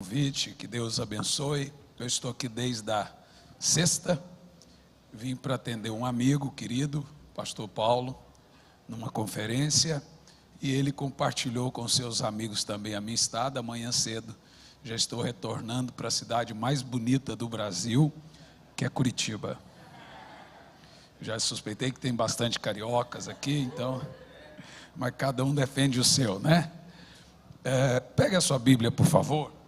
Convite, que Deus abençoe. Eu estou aqui desde a sexta, vim para atender um amigo querido, pastor Paulo, numa conferência, e ele compartilhou com seus amigos também a minha estada. Amanhã cedo já estou retornando para a cidade mais bonita do Brasil, que é Curitiba. Já suspeitei que tem bastante cariocas aqui, então, mas cada um defende o seu, né? Pegue a sua Bíblia, por favor.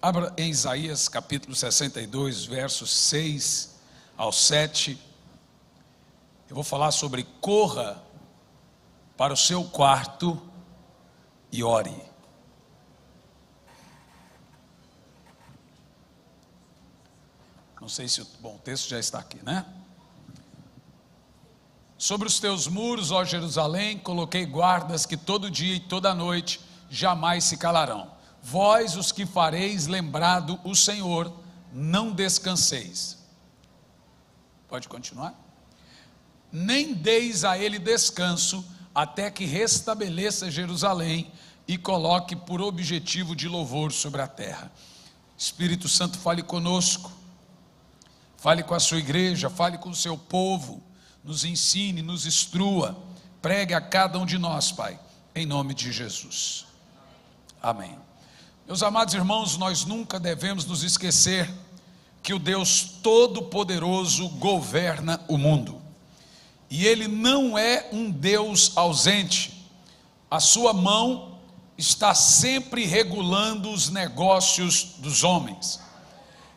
Abra em Isaías capítulo 62, versos 6 ao 7. Eu vou falar sobre corra para o seu quarto e ore. Não sei se o texto já está aqui, né? Sobre os teus muros, ó Jerusalém, coloquei guardas que todo dia e toda noite jamais se calarão. Vós, os que fareis lembrado o Senhor, não descanseis. Pode continuar? Nem deis a ele descanso, até que restabeleça Jerusalém e coloque por objetivo de louvor sobre a terra. Espírito Santo, fale conosco, fale com a sua igreja, fale com o seu povo, nos ensine, nos instrua, pregue a cada um de nós, Pai, em nome de Jesus. Amém. Meus amados irmãos, nós nunca devemos nos esquecer que o Deus Todo-Poderoso governa o mundo. E Ele não é um Deus ausente. A sua mão está sempre regulando os negócios dos homens.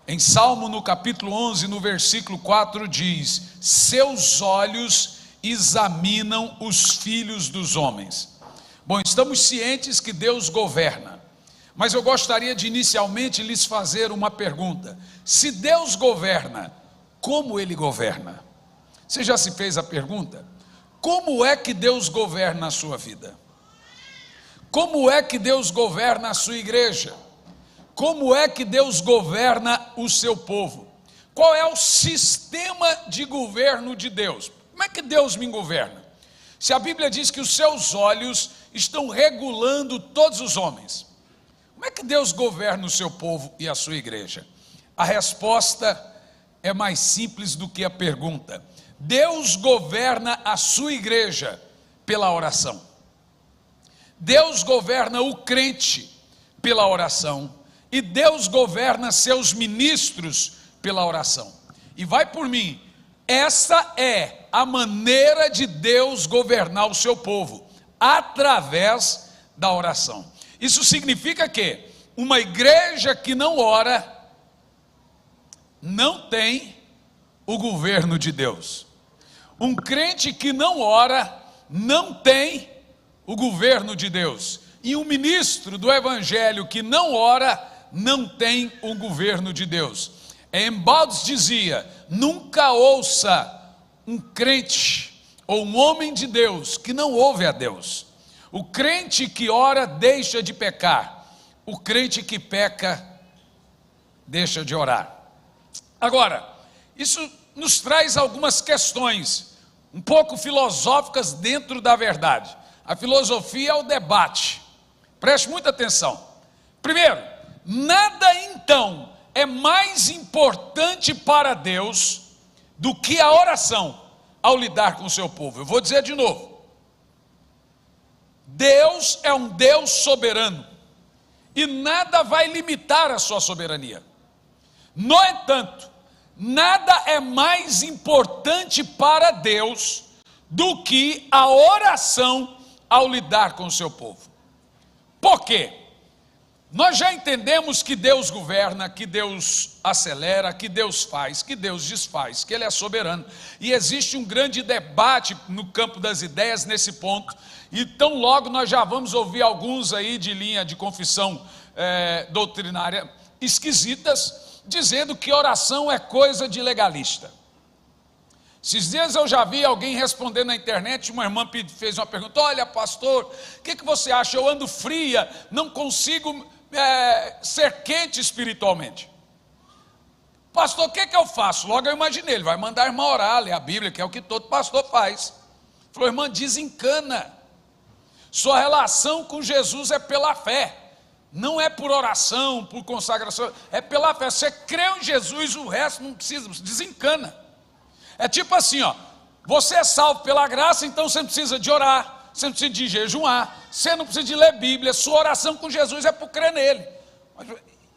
Em Salmo, no capítulo 11, no versículo 4, diz: seus olhos examinam os filhos dos homens. Bom, estamos cientes que Deus governa. Mas eu gostaria de inicialmente lhes fazer uma pergunta. Se Deus governa, como Ele governa? Você já se fez a pergunta? Como é que Deus governa a sua vida? Como é que Deus governa a sua igreja? Como é que Deus governa o seu povo? Qual é o sistema de governo de Deus? Como é que Deus me governa? Se a Bíblia diz que os seus olhos estão regulando todos os homens, como é que Deus governa o seu povo e a sua igreja? A resposta é mais simples do que a pergunta. Deus governa a sua igreja pela oração. Deus governa o crente pela oração. E Deus governa seus ministros pela oração. E vai por mim, essa é a maneira de Deus governar o seu povo, através da oração. Isso significa que uma igreja que não ora, não tem o governo de Deus. Um crente que não ora, não tem o governo de Deus. E um ministro do evangelho que não ora, não tem o governo de Deus. Embaldes dizia: nunca ouça um crente ou um homem de Deus que não ouve a Deus. O crente que ora deixa de pecar, o crente que peca deixa de orar. Agora, isso nos traz algumas questões um pouco filosóficas dentro da verdade. A filosofia é o debate. Preste muita atenção. Primeiro, nada então é mais importante para Deus do que a oração ao lidar com o seu povo. Eu vou dizer de novo. Deus é um Deus soberano e nada vai limitar a sua soberania. No entanto, nada é mais importante para Deus do que a oração ao lidar com o seu povo. Por quê? Nós já entendemos que Deus governa, que Deus acelera, que Deus faz, que Deus desfaz, que Ele é soberano. E existe um grande debate no campo das ideias nesse ponto. E tão logo nós já vamos ouvir alguns aí de linha de confissão doutrinária esquisitas, dizendo que oração é coisa de legalista. Esses dias eu já vi alguém responder na internet, uma irmã fez uma pergunta: olha pastor, o que você acha? Eu ando fria, não consigo ser quente espiritualmente. Pastor, o que eu faço? Logo eu imaginei, ele vai mandar a irmã orar, ler a Bíblia, que é o que todo pastor faz. Falou, irmã, desencana. Sua relação com Jesus é pela fé. Não é por oração, por consagração, é pela fé. Você crê em Jesus, o resto não precisa, desencana. É tipo assim, ó, você é salvo pela graça, então você não precisa de orar, você não precisa de jejuar, você não precisa de ler Bíblia, sua oração com Jesus é por crer nele. Mas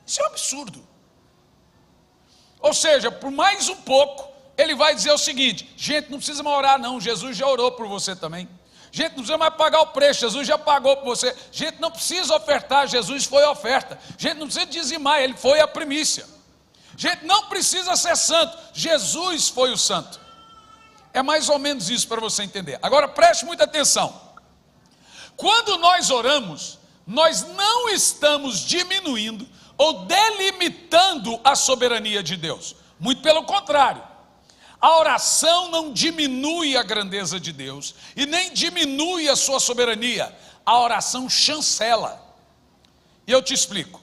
isso é um absurdo. Ou seja, por mais um pouco, ele vai dizer o seguinte: gente, não precisa mais orar não, Jesus já orou por você também. Gente, não precisa mais pagar o preço, Jesus já pagou por você. Gente, não precisa ofertar, Jesus foi a oferta. Gente, não precisa dizimar, ele foi a primícia. Gente, não precisa ser santo, Jesus foi o santo. É mais ou menos isso para você entender. Agora preste muita atenção. Quando nós oramos, nós não estamos diminuindo ou delimitando a soberania de Deus. Muito pelo contrário. A oração não diminui a grandeza de Deus e nem diminui a sua soberania. A oração chancela. E eu te explico.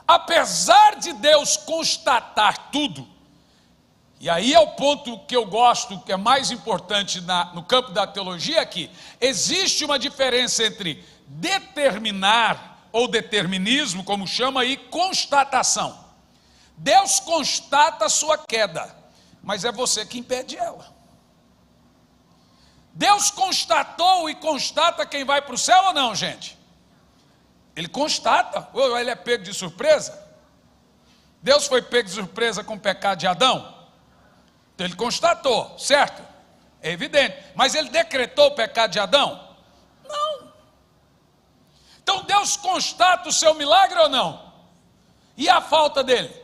Apesar de Deus constatar tudo, e aí é o ponto que eu gosto, que é mais importante no campo da teologia aqui, existe uma diferença entre determinar ou determinismo, como chama aí, constatação. Deus constata a sua queda, mas é você que impede ela. Deus constatou e constata quem vai para o céu ou não, gente? Ele constata, ou ele é pego de surpresa? Deus foi pego de surpresa com o pecado de Adão? Então ele constatou, certo? É evidente, mas ele decretou o pecado de Adão? Não. Então Deus constata o seu milagre ou não? E a falta dele?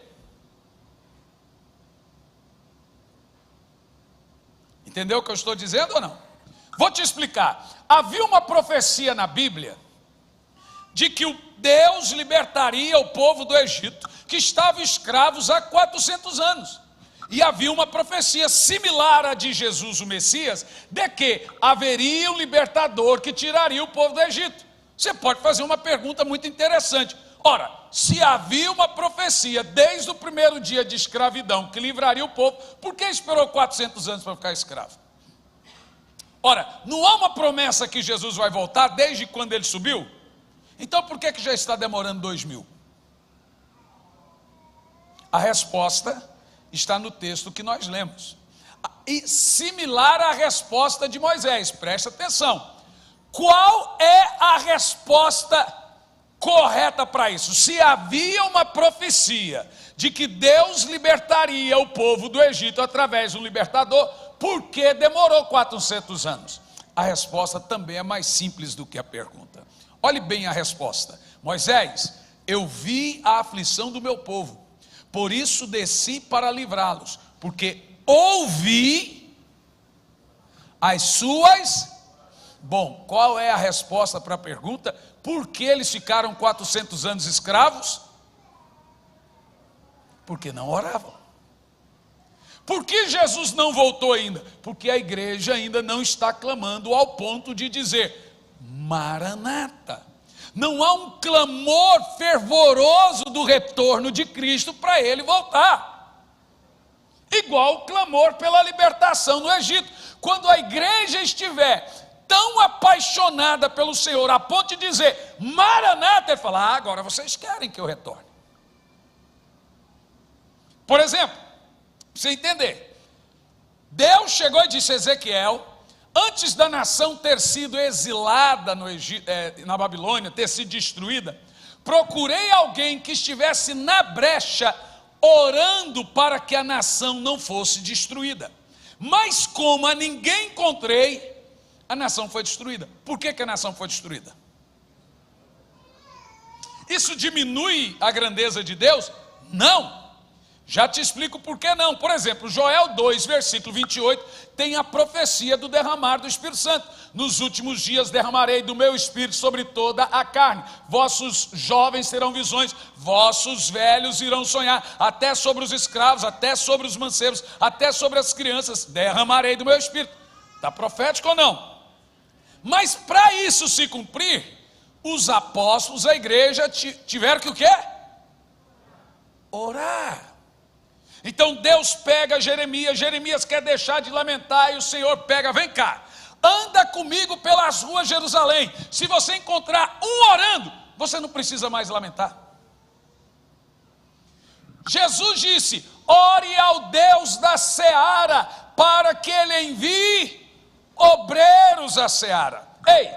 Entendeu o que eu estou dizendo ou não? Vou te explicar. Havia uma profecia na Bíblia de que o Deus libertaria o povo do Egito, que estava escravos há 400 anos. E havia uma profecia similar à de Jesus, o Messias, de que haveria um libertador que tiraria o povo do Egito. Você pode fazer uma pergunta muito interessante. Ora, se havia uma profecia desde o primeiro dia de escravidão que livraria o povo, por que esperou 400 anos para ficar escravo? Ora, não há uma promessa que Jesus vai voltar desde quando ele subiu? Então por que já está demorando 2000? A resposta está no texto que nós lemos. E similar à resposta de Moisés, presta atenção. Qual é a resposta correta para isso? Se havia uma profecia de que Deus libertaria o povo do Egito através de um libertador, por que demorou 400 anos? A resposta também é mais simples do que a pergunta. Olhe bem a resposta. Moisés, eu vi a aflição do meu povo, por isso desci para livrá-los, porque ouvi as suas... Bom, qual é a resposta para a pergunta? Por que eles ficaram 400 anos escravos? Porque não oravam. Por que Jesus não voltou ainda? Porque a igreja ainda não está clamando ao ponto de dizer, Maranata. Não há um clamor fervoroso do retorno de Cristo para ele voltar. Igual o clamor pela libertação no Egito. Quando a igreja estiver tão apaixonada pelo Senhor, a ponto de dizer, Maranata, ele fala, agora vocês querem que eu retorne. Por exemplo, para você entender, Deus chegou e disse a Ezequiel, antes da nação ter sido exilada no Egito, na Babilônia, ter sido destruída, procurei alguém que estivesse na brecha, orando para que a nação não fosse destruída. Mas como a ninguém encontrei, a nação foi destruída. Por que a nação foi destruída? Isso diminui a grandeza de Deus? Não. Já te explico por que não. Por exemplo, Joel 2, versículo 28, tem a profecia do derramar do Espírito Santo. Nos últimos dias derramarei do meu Espírito sobre toda a carne. Vossos jovens terão visões, vossos velhos irão sonhar, até sobre os escravos, até sobre os mancebos, até sobre as crianças, derramarei do meu Espírito. Está profético ou não? Mas para isso se cumprir, os apóstolos, a igreja tiveram que o quê? Orar. Então Deus pega Jeremias quer deixar de lamentar e o Senhor pega, vem cá, anda comigo pelas ruas de Jerusalém. Se você encontrar um orando, você não precisa mais lamentar. Jesus disse: ore ao Deus da seara, para que Ele envie obreiros à seara. Ei,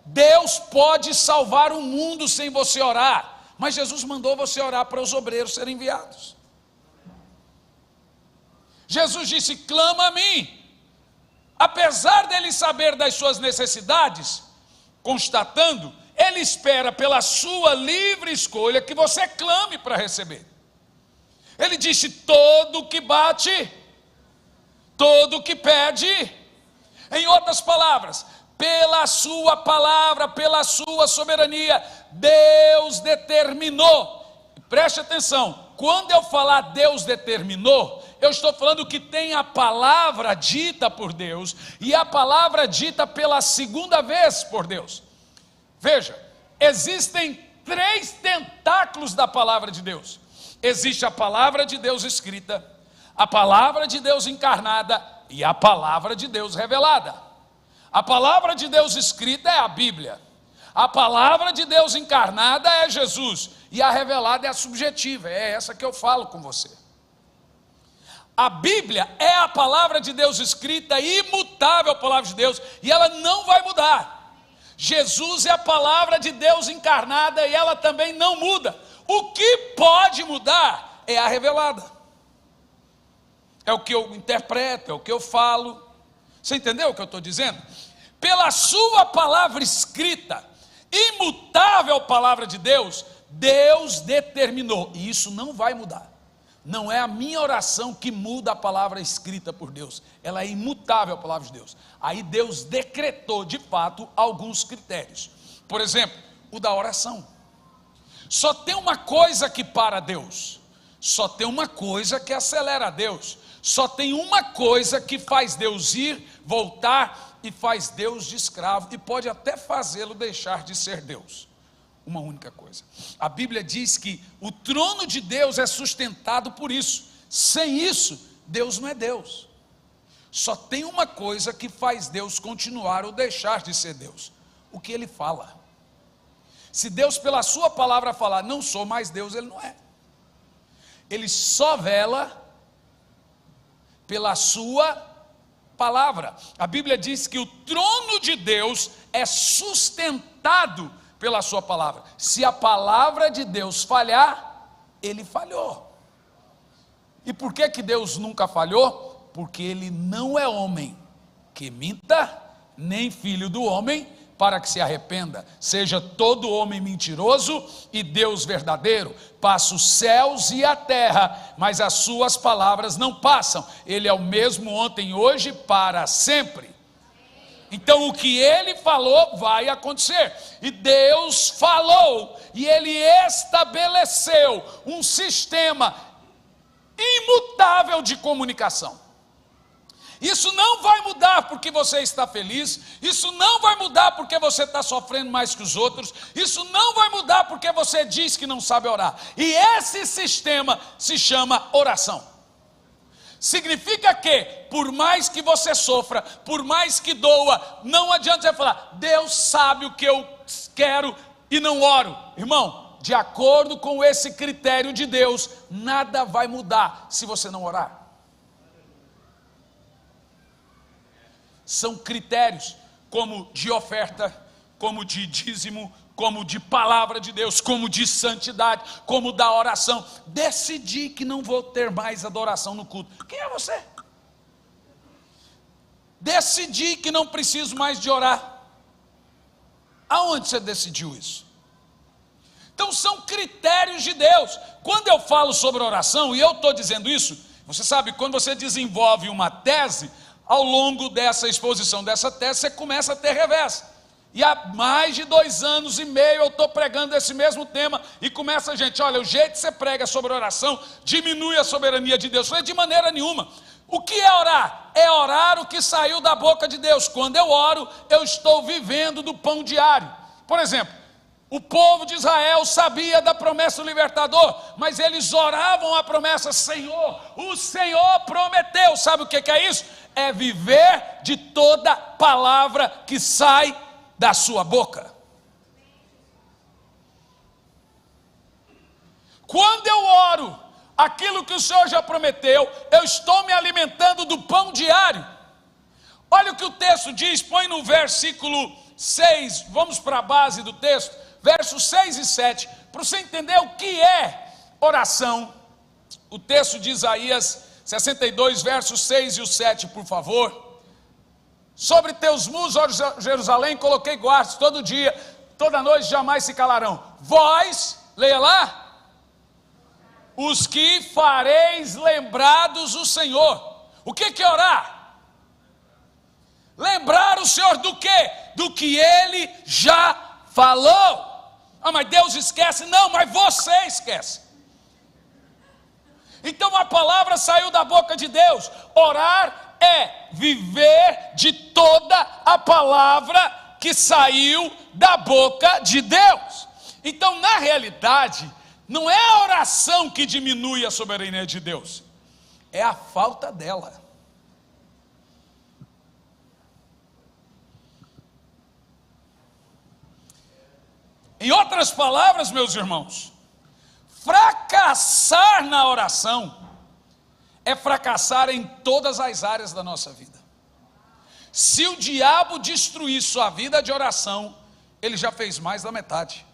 Deus pode salvar o mundo sem você orar, mas Jesus mandou você orar para os obreiros serem enviados. Jesus disse: clama a mim. Apesar dele saber das suas necessidades, constatando, ele espera pela sua livre escolha que você clame para receber. Ele disse: todo que bate, todo que pede. Em outras palavras, pela sua palavra, pela sua soberania, Deus determinou. Preste atenção, quando eu falar Deus determinou, eu estou falando que tem a palavra dita por Deus, e a palavra dita pela segunda vez por Deus. Veja, existem 3 tentáculos da palavra de Deus. Existe a palavra de Deus escrita, a palavra de Deus encarnada e a palavra de Deus revelada. A palavra de Deus escrita é a Bíblia, a palavra de Deus encarnada é Jesus, e a revelada é a subjetiva, é essa que eu falo com você. A Bíblia é a palavra de Deus escrita, imutável a palavra de Deus, e ela não vai mudar. Jesus é a palavra de Deus encarnada, e ela também não muda. O que pode mudar é a revelada. É o que eu interpreto, é o que eu falo. Você entendeu o que eu estou dizendo? Pela sua palavra escrita, imutável palavra de Deus, Deus determinou, e isso não vai mudar. Não é a minha oração que muda a palavra escrita por Deus, ela é imutável a palavra de Deus. Aí Deus decretou de fato alguns critérios. Por exemplo, o da oração. Só tem uma coisa que para Deus, só tem uma coisa que acelera Deus, só tem uma coisa que faz Deus ir, voltar e faz Deus de escravo, e pode até fazê-lo deixar de ser Deus. Uma única coisa. A Bíblia diz que o trono de Deus é sustentado por isso. Sem isso, Deus não é Deus. Só tem uma coisa que faz Deus continuar ou deixar de ser Deus: o que Ele fala. Se Deus pela sua palavra falar, não sou mais Deus, Ele não é. Ele só vela pela sua palavra. A Bíblia diz que o trono de Deus é sustentado pela sua palavra. Se a palavra de Deus falhar, Ele falhou. E por que Deus nunca falhou? Porque Ele não é homem que minta, nem filho do homem para que se arrependa. Seja todo homem mentiroso e Deus verdadeiro. Passa os céus e a terra, mas as suas palavras não passam. Ele é o mesmo ontem, hoje, para sempre. Então o que Ele falou vai acontecer, e Deus falou, e Ele estabeleceu um sistema imutável de comunicação. Isso não vai mudar porque você está feliz, isso não vai mudar porque você está sofrendo mais que os outros, isso não vai mudar porque você diz que não sabe orar, e esse sistema se chama oração. Significa que, por mais que você sofra, por mais que doa, não adianta você falar, Deus sabe o que eu quero e não oro. Irmão, de acordo com esse critério de Deus, nada vai mudar se você não orar. São critérios como de oferta, como de dízimo, como de palavra de Deus, como de santidade, como da oração. Decidi que não vou ter mais adoração no culto. Quem é você? Decidi que não preciso mais de orar. Aonde você decidiu isso? Então são critérios de Deus. Quando eu falo sobre oração, e eu estou dizendo isso, você sabe, quando você desenvolve uma tese, ao longo dessa exposição dessa tese, você começa a ter revés. E há mais de 2 anos e meio eu estou pregando esse mesmo tema, e começa a gente, olha, o jeito que você prega sobre oração diminui a soberania de Deus. Eu falei, de maneira nenhuma. O que é orar? É orar o que saiu da boca de Deus. Quando eu oro, eu estou vivendo do pão diário. Por exemplo, O povo de Israel sabia da promessa do libertador, mas eles oravam a promessa: Senhor, o Senhor prometeu. Sabe o que é isso? É viver de toda palavra que sai da sua boca. Quando eu oro aquilo que o Senhor já prometeu, eu estou me alimentando do pão diário. Olha o que o texto diz, põe no versículo 6, vamos para a base do texto, versos 6 e 7, para você entender o que é oração. O texto de Isaías 62, versos 6 e o 7, por favor. Sobre teus muros, ó Jerusalém, coloquei guardas todo dia, toda noite jamais se calarão. Vós, leia lá, os que fareis lembrados o Senhor. O que é orar? Lembrar o Senhor do quê? Do que Ele já falou. Ah, mas Deus esquece? Não, mas você esquece. Então a palavra saiu da boca de Deus. Orar é viver de toda a palavra que saiu da boca de Deus. Então, na realidade, não é a oração que diminui a soberania de Deus, é a falta dela. Em outras palavras, meus irmãos, fracassar na oração é fracassar em todas as áreas da nossa vida. Se o diabo destruir sua vida de oração, ele já fez mais da metade.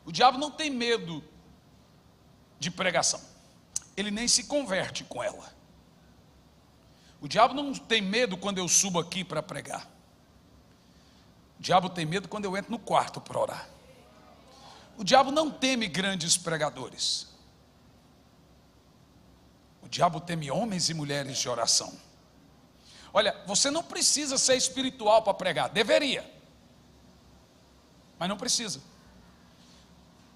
O diabo não tem medo de pregação, ele nem se converte com ela. O diabo não tem medo quando eu subo aqui para pregar. O diabo tem medo quando eu entro no quarto para orar. O diabo não teme grandes pregadores. O diabo teme homens e mulheres de oração. Olha, você não precisa ser espiritual para pregar, deveria, mas não precisa.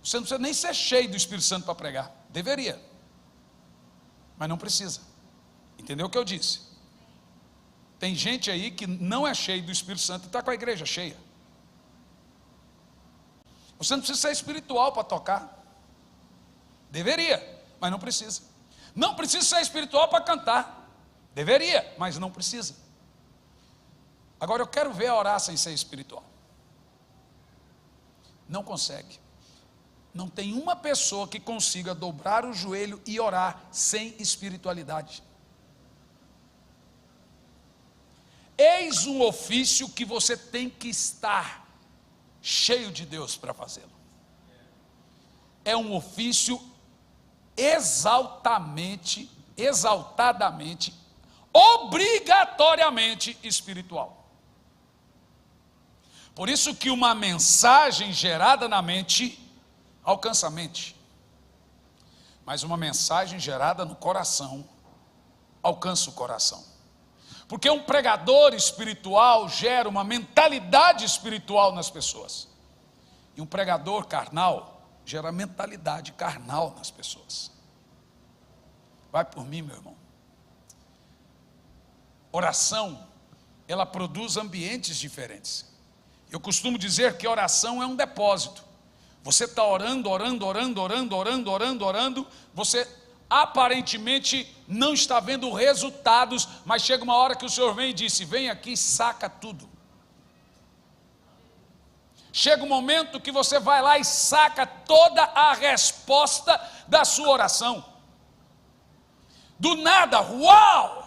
Você não precisa nem ser cheio do Espírito Santo para pregar, deveria, mas não precisa. Entendeu o que eu disse? Tem gente aí que não é cheio do Espírito Santo e está com a igreja cheia. Você não precisa ser espiritual para tocar, deveria, mas não precisa. Não precisa ser espiritual para cantar, deveria, mas não precisa. Agora eu quero ver a orar sem ser espiritual. Não consegue. Não tem uma pessoa que consiga dobrar o joelho e orar sem espiritualidade. Eis um ofício que você tem que estar cheio de Deus para fazê-lo. É um ofício exaltadamente, obrigatoriamente espiritual. Por isso que uma mensagem gerada na mente alcança a mente, mas uma mensagem gerada no coração alcança o coração. Porque um pregador espiritual gera uma mentalidade espiritual nas pessoas, e um pregador carnal gera mentalidade carnal nas pessoas. Vai por mim, meu irmão. Oração, ela produz ambientes diferentes. Eu costumo dizer que oração é um depósito. Você está orando, você aparentemente não está vendo resultados, mas chega uma hora que o Senhor vem e diz: vem aqui e saca tudo. Chega um momento que você vai lá e saca toda a resposta da sua oração. Do nada, uau!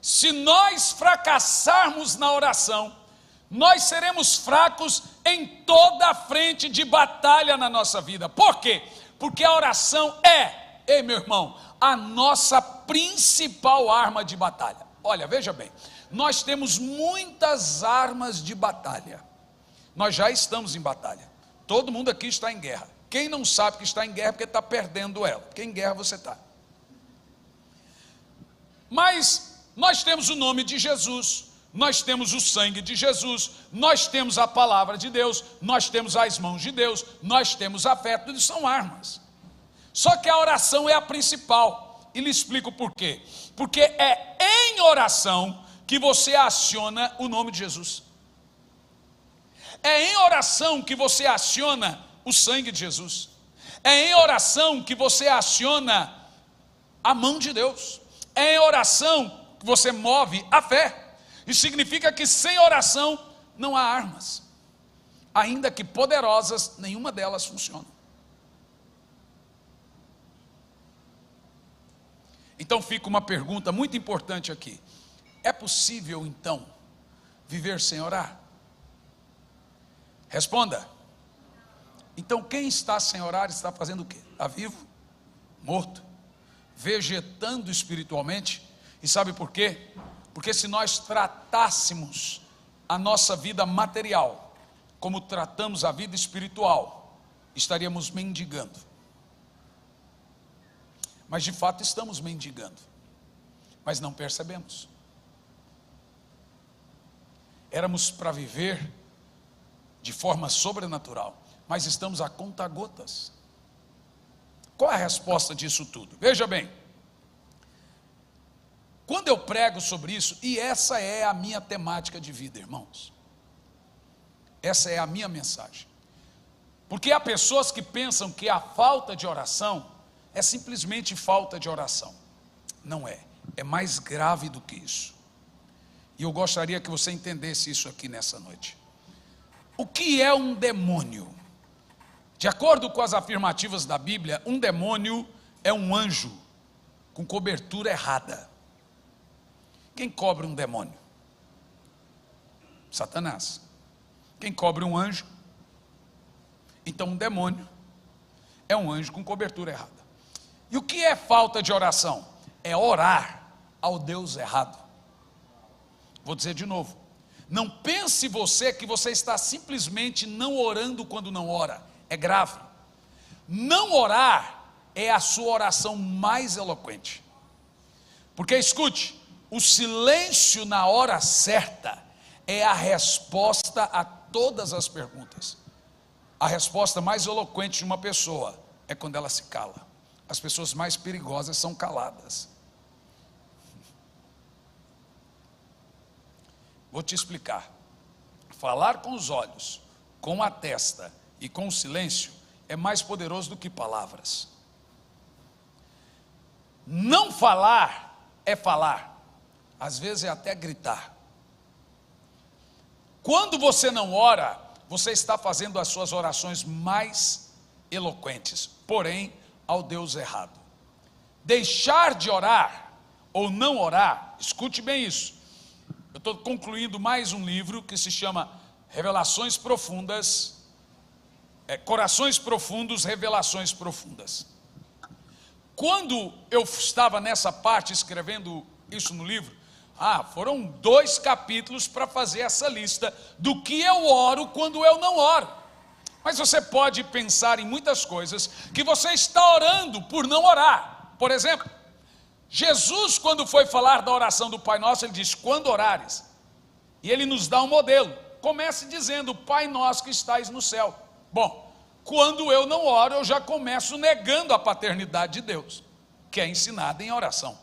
Se nós fracassarmos na oração, nós seremos fracos em toda a frente de batalha na nossa vida. Por quê? Porque a oração ei meu irmão, a nossa principal arma de batalha. Olha, veja bem, nós temos muitas armas de batalha. Nós já estamos em batalha. Todo mundo aqui está em guerra. Quem não sabe que está em guerra é porque está perdendo ela. Porque em guerra você está. Mas nós temos o nome de Jesus, nós temos o sangue de Jesus, nós temos a palavra de Deus, nós temos as mãos de Deus, nós temos a fé, tudo são armas. Só que a oração é a principal. E lhe explico por quê. Porque é em oração que você aciona o nome de Jesus. É em oração que você aciona o sangue de Jesus. É em oração que você aciona a mão de Deus. É em oração que você move a fé. Isso significa que sem oração não há armas. Ainda que poderosas, nenhuma delas funciona. Então fica uma pergunta muito importante aqui. É possível então viver sem orar? Responda. Então quem está sem orar está fazendo o quê? Está vivo? Morto? Vegetando espiritualmente? E sabe por quê? Porque se nós tratássemos a nossa vida material como tratamos a vida espiritual, estaríamos mendigando. Mas de fato estamos mendigando, mas não percebemos. Éramos para viver de forma sobrenatural, mas estamos a conta-gotas. Qual é a resposta disso tudo? Veja bem, quando eu prego sobre isso, e essa é a minha temática de vida, irmãos, essa é a minha mensagem, porque há pessoas que pensam que a falta de oração é simplesmente falta de oração. Não é, é mais grave do que isso. E eu gostaria que você entendesse isso aqui nessa noite. O que é um demônio? De acordo com as afirmativas da Bíblia, um demônio é um anjo com cobertura errada. Quem cobre um demônio? Satanás. Quem cobre um anjo? Então um demônio é um anjo com cobertura errada. E o que é falta de oração? É orar ao Deus errado. Vou dizer de novo. Não pense você que você está simplesmente não orando quando não ora. É grave. Não orar é a sua oração mais eloquente. Porque escute, o silêncio na hora certa é a resposta a todas as perguntas. A resposta mais eloquente de uma pessoa é quando ela se cala. As pessoas mais perigosas são caladas. Vou te explicar. Falar com os olhos, com a testa e com o silêncio é mais poderoso do que palavras. Não falar é falar. Às vezes é até gritar. Quando você não ora, você está fazendo as suas orações mais eloquentes, porém ao Deus errado. Deixar de orar ou não orar, escute bem isso. Eu estou concluindo mais um livro que se chama Revelações Profundas, Corações Profundos, Revelações Profundas. Quando eu estava nessa parte escrevendo isso no livro, foram 2 capítulos para fazer essa lista do que eu oro quando eu não oro. Mas você pode pensar em muitas coisas que você está orando por não orar. Por exemplo, Jesus, quando foi falar da oração do Pai Nosso, ele diz: quando orares, e ele nos dá um modelo. Comece dizendo: Pai Nosso que estais no céu. Bom, quando eu não oro, eu já começo negando a paternidade de Deus, que é ensinada em oração.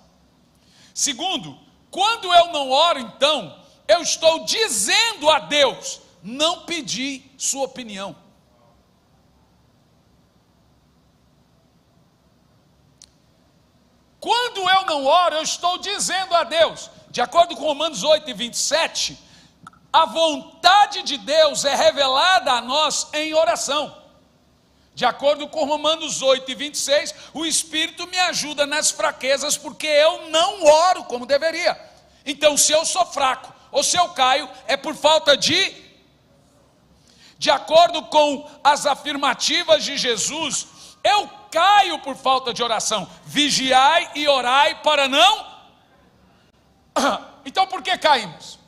Segundo, quando eu não oro, então, eu estou dizendo a Deus: não pedi sua opinião. Quando eu não oro, eu estou dizendo a Deus, de acordo com Romanos 8:27, a vontade de Deus é revelada a nós em oração. De acordo com Romanos 8:26, o Espírito me ajuda nas fraquezas, porque eu não oro como deveria. Então, se eu sou fraco, ou se eu caio, é por falta de acordo com as afirmativas de Jesus, eu caio por falta de oração. Vigiai e orai para não. Então por que caímos?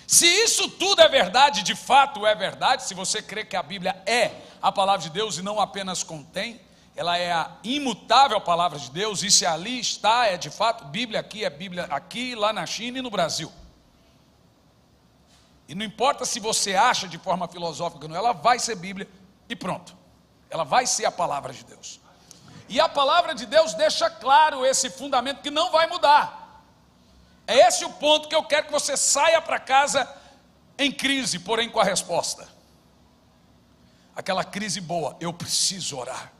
Se isso tudo é verdade, de fato é verdade, se você crê que a Bíblia é a palavra de Deus e não apenas contém, ela é a imutável palavra de Deus, e se ali está, é de fato Bíblia aqui, lá na China e no Brasil. E não importa se você acha de forma filosófica ou não, ela vai ser Bíblia e pronto. Ela vai ser a palavra de Deus. E a palavra de Deus deixa claro esse fundamento que não vai mudar. É esse o ponto que eu quero que você saia para casa em crise, porém com a resposta. Aquela crise boa, eu preciso orar.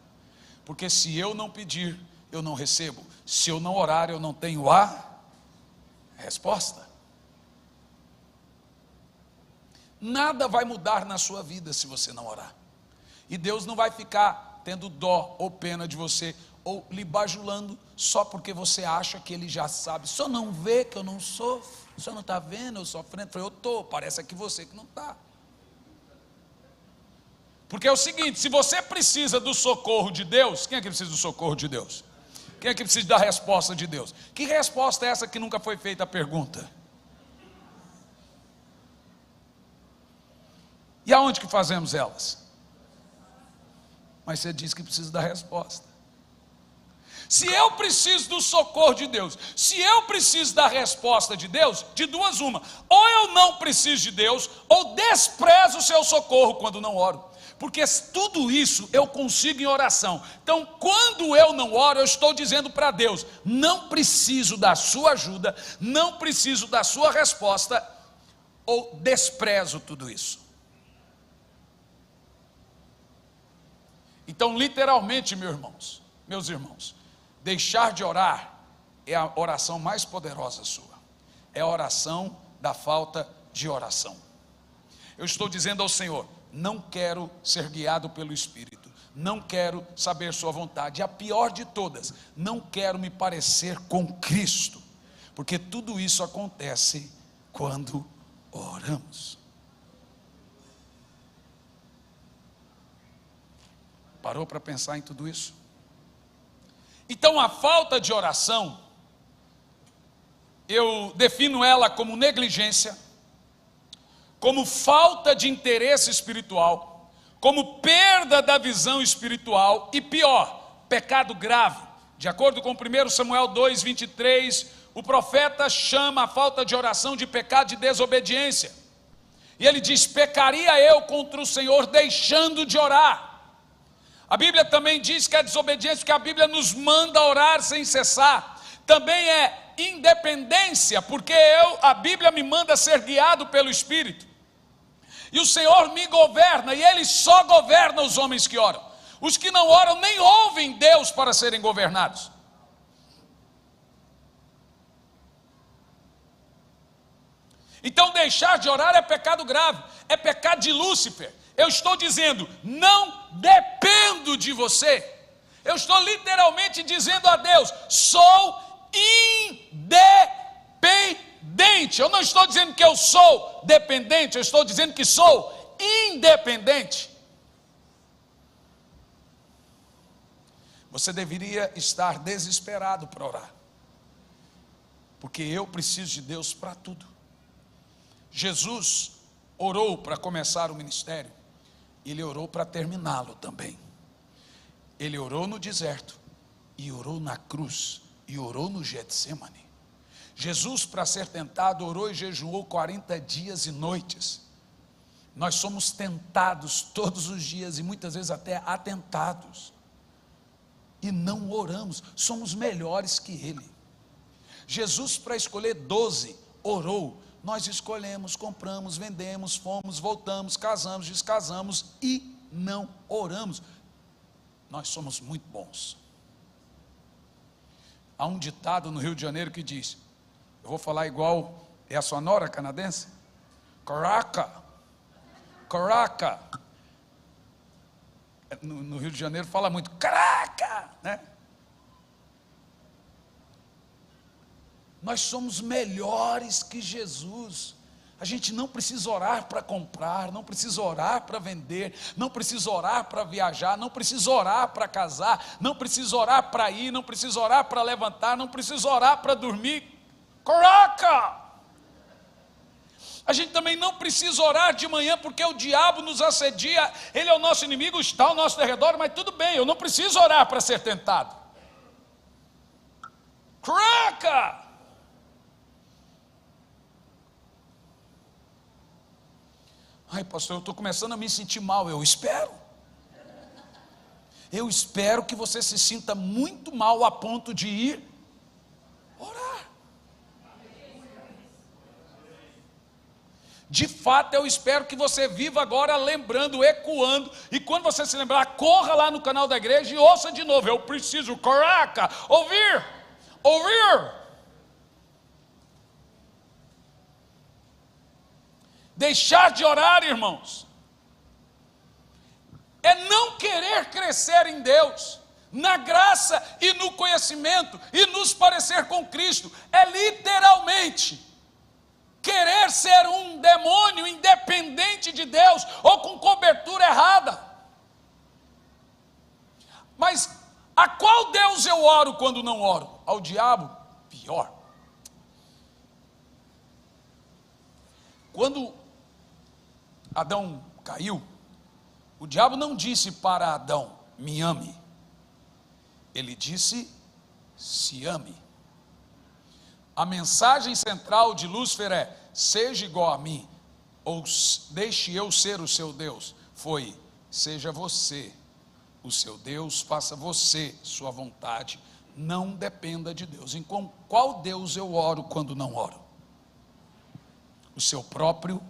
Porque se eu não pedir, eu não recebo. Se eu não orar, eu não tenho a resposta. Nada vai mudar na sua vida se você não orar. E Deus não vai ficar tendo dó ou pena de você, ou lhe bajulando só porque você acha que Ele já sabe. O senhor não vê que eu não sofro? O senhor não está vendo eu sofrendo? Eu falei, eu estou, parece que você que não está. Porque é o seguinte, se você precisa do socorro de Deus, quem é que precisa do socorro de Deus? Quem é que precisa da resposta de Deus? Que resposta é essa que nunca foi feita a pergunta? E aonde que fazemos elas? Mas você diz que precisa da resposta. Se eu preciso do socorro de Deus, se eu preciso da resposta de Deus, de duas uma, ou eu não preciso de Deus, ou desprezo o seu socorro quando não oro. Porque tudo isso eu consigo em oração. Então, quando eu não oro, eu estou dizendo para Deus, não preciso da sua ajuda, não preciso da sua resposta, ou desprezo tudo isso. Então, literalmente, meus irmãos, deixar de orar é a oração mais poderosa sua. É a oração da falta de oração. Eu estou dizendo ao Senhor, não quero ser guiado pelo Espírito, não quero saber sua vontade, e a pior de todas, não quero me parecer com Cristo, porque tudo isso acontece quando oramos. Parou para pensar em tudo isso? Então a falta de oração, eu defino ela como negligência, como falta de interesse espiritual, como perda da visão espiritual e pior, pecado grave. De acordo com 1 Samuel 2:23, o profeta chama a falta de oração de pecado de desobediência. E ele diz, pecaria eu contra o Senhor deixando de orar. A Bíblia também diz que a desobediência, que a Bíblia nos manda orar sem cessar, também é independência, porque a Bíblia me manda ser guiado pelo Espírito. E o Senhor me governa, e Ele só governa os homens que oram. Os que não oram nem ouvem Deus para serem governados. Então deixar de orar é pecado grave, é pecado de Lúcifer. Eu estou dizendo, não dependo de você. Eu estou literalmente dizendo a Deus, sou independente. Eu não estou dizendo que eu sou dependente, eu estou dizendo que sou independente. Você deveria estar desesperado para orar, porque eu preciso de Deus para tudo. Jesus orou para começar o ministério, Ele orou para terminá-lo também. Ele orou no deserto, e orou na cruz, e orou no Getsemane. Jesus, para ser tentado, orou e jejuou 40 dias e noites. Nós somos tentados todos os dias, e muitas vezes até atentados, e não oramos, somos melhores que Ele. Jesus, para escolher 12, orou. Nós escolhemos, compramos, vendemos, fomos, voltamos, casamos, descasamos e não oramos. Nós somos muito bons. Há um ditado no Rio de Janeiro que diz, eu vou falar igual é a sonora canadense, caraca, caraca. No Rio de Janeiro fala muito, caraca, né? Nós somos melhores que Jesus. A gente não precisa orar para comprar, não precisa orar para vender, não precisa orar para viajar, não precisa orar para casar, não precisa orar para ir, não precisa orar para levantar, não precisa orar para dormir. Caraca! A gente também não precisa orar de manhã porque o diabo nos assedia, ele é o nosso inimigo, está ao nosso redor, mas tudo bem, eu não preciso orar para ser tentado. Caraca! Ai, pastor, eu estou começando a me sentir mal. Eu espero. Eu espero que você se sinta muito mal a ponto de ir orar. De fato, eu espero que você viva agora lembrando, ecoando, e quando você se lembrar, corra lá no canal da igreja e ouça de novo. Eu preciso, caraca, ouvir. Deixar de orar, irmãos, é não querer crescer em Deus, na graça e no conhecimento, e nos parecer com Cristo. É literalmente querer ser um demônio independente de Deus, ou com cobertura errada. Mas a qual Deus eu oro quando não oro? Ao diabo? Pior. Quando Adão caiu, o diabo não disse para Adão, me ame. Ele disse, se ame. A mensagem central de Lúcifer é, seja igual a mim, ou deixe eu ser o seu Deus. Foi, seja você o seu Deus, faça você sua vontade, não dependa de Deus. Em qual Deus eu oro quando não oro? O seu próprio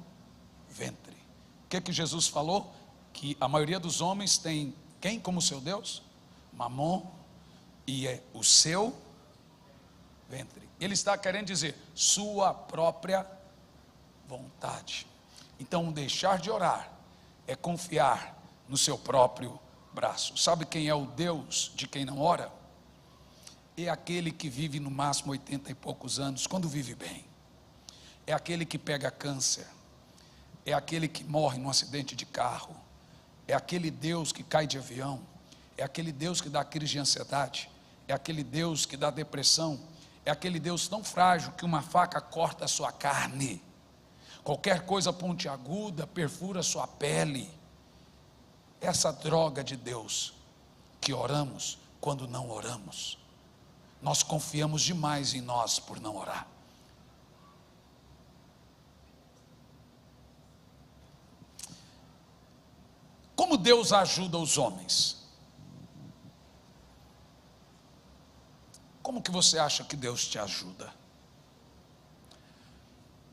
ventre. O que Jesus falou? Que a maioria dos homens tem quem como seu Deus? Mamon, e é o seu ventre. Ele está querendo dizer, sua própria vontade. Então, deixar de orar é confiar no seu próprio braço. Sabe quem é o Deus de quem não ora? É aquele que vive no máximo 80 e poucos anos, quando vive bem. É aquele que pega câncer. É aquele que morre num acidente de carro. É aquele Deus que cai de avião. É aquele Deus que dá crise de ansiedade. É aquele Deus que dá depressão. É aquele Deus tão frágil que uma faca corta a sua carne. Qualquer coisa pontiaguda perfura a sua pele. Essa droga de Deus que oramos quando não oramos. Nós confiamos demais em nós por não orar. Como Deus ajuda os homens? Como que você acha que Deus te ajuda?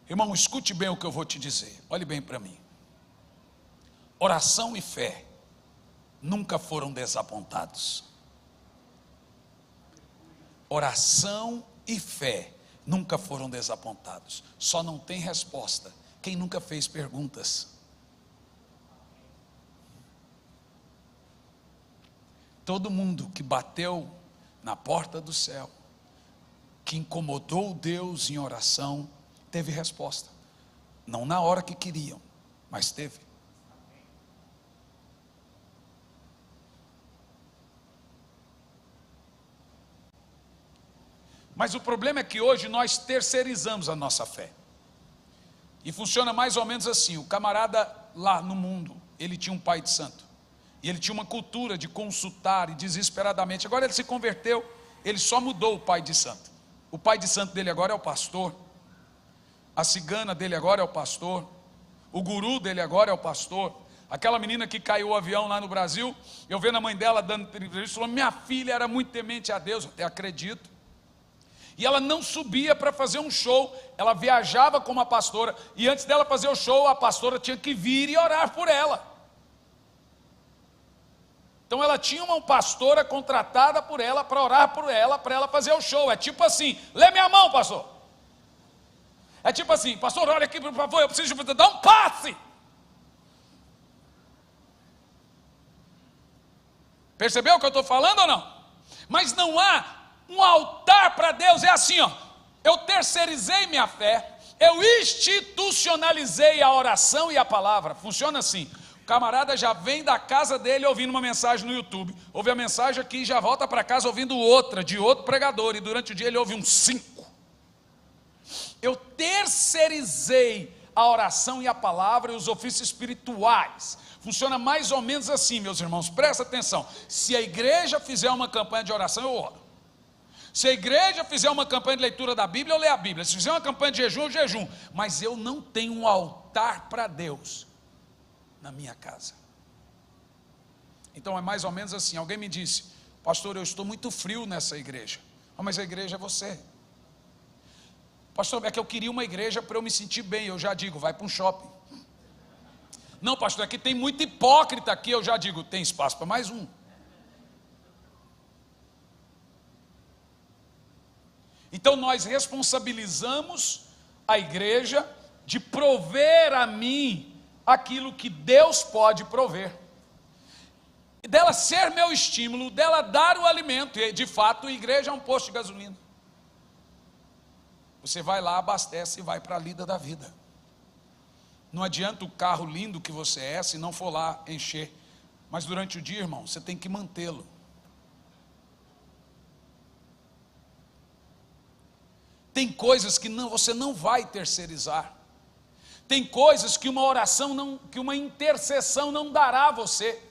Irmão, escute bem o que eu vou te dizer. Olhe bem para mim. Oração e fé nunca foram desapontados. Oração e fé nunca foram desapontados. Só não tem resposta quem nunca fez perguntas. Todo mundo que bateu na porta do céu, que incomodou Deus em oração, teve resposta. Não na hora que queriam, mas teve. Mas o problema é que hoje nós terceirizamos a nossa fé. E funciona mais ou menos assim. O camarada lá no mundo, ele tinha um pai de santo. E ele tinha uma cultura de consultar e desesperadamente. Agora ele se converteu, ele só mudou o pai de santo. O pai de santo dele agora é o pastor. A cigana dele agora é o pastor. O guru dele agora é o pastor. Aquela menina que caiu o avião lá no Brasil, eu vendo a mãe dela dando entrevista, falou, minha filha era muito temente a Deus, eu até acredito. E ela não subia para fazer um show, ela viajava com uma pastora, e antes dela fazer o show, a pastora tinha que vir e orar por ela. Então ela tinha uma pastora contratada por ela, para orar por ela, para ela fazer o show. É tipo assim, lê minha mão, pastor. É tipo assim, pastor, olha aqui por favor, eu preciso de você dar um passe. Percebeu o que eu estou falando ou não? Mas não há um altar para Deus, é assim, ó. Eu terceirizei minha fé, eu institucionalizei a oração e a palavra. Funciona assim. O camarada já vem da casa dele ouvindo uma mensagem no YouTube, ouve a mensagem aqui e já volta para casa ouvindo outra, de outro pregador, e durante o dia ele ouve uns 5. Eu terceirizei a oração e a palavra e os ofícios espirituais. Funciona mais ou menos assim, meus irmãos, presta atenção. Se a igreja fizer uma campanha de oração, eu oro. Se a igreja fizer uma campanha de leitura da Bíblia, eu leio a Bíblia. Se fizer uma campanha de jejum, eu jejum. Mas eu não tenho um altar para Deus na minha casa. Então é mais ou menos assim, alguém me disse: pastor, eu estou muito frio nessa igreja. Mas a igreja é você. Pastor, é que eu queria uma igreja para eu me sentir bem. Eu já digo, vai para um shopping. Não, pastor, aqui tem muito hipócrita aqui. Eu já digo, tem espaço para mais um. Então nós responsabilizamos a igreja de prover a mim aquilo que Deus pode prover. Dela ser meu estímulo, dela dar o alimento. E de fato a igreja é um posto de gasolina. Você vai lá, abastece e vai para a lida da vida. Não adianta o carro lindo que você é, se não for lá encher. Mas durante o dia, irmão, você tem que mantê-lo. Tem coisas que você não vai terceirizar. Tem coisas que uma oração, que uma intercessão não dará a você.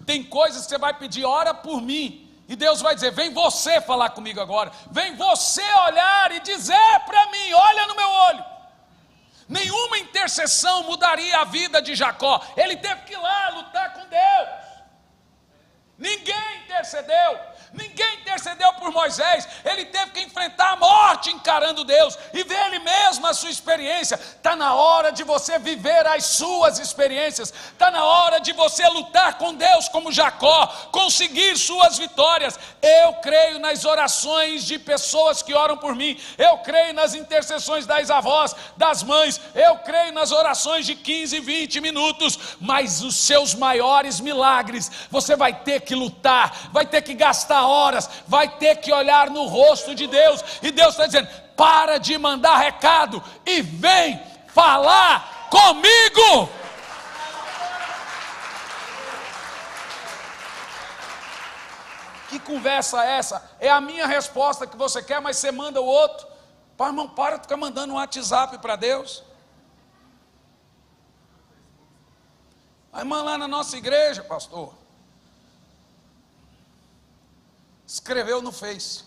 Tem coisas que você vai pedir, ora por mim. E Deus vai dizer, vem você falar comigo agora. Vem você olhar e dizer para mim, olha no meu olho. Nenhuma intercessão mudaria a vida de Jacó. Ele teve que ir lá lutar com Deus. Ninguém intercedeu por Moisés. Ele teve que enfrentar a morte encarando Deus e ver ele mesmo a sua experiência. Está na hora de você viver as suas experiências. Está na hora de você lutar com Deus como Jacó, conseguir suas vitórias. Eu creio nas orações de pessoas que oram por mim. Eu creio nas intercessões das avós, das mães. Eu creio nas orações de 15, 20 minutos. Mas os seus maiores milagres, você vai ter que lutar, vai ter que gastar horas, vai ter que olhar no rosto de Deus, e Deus está dizendo, para de mandar recado e vem falar comigo. Que conversa é essa? É a minha resposta que você quer, mas você manda o outro. Pai, irmão, para de ficar mandando um WhatsApp para Deus. A irmã lá na nossa igreja, pastor, escreveu no Face,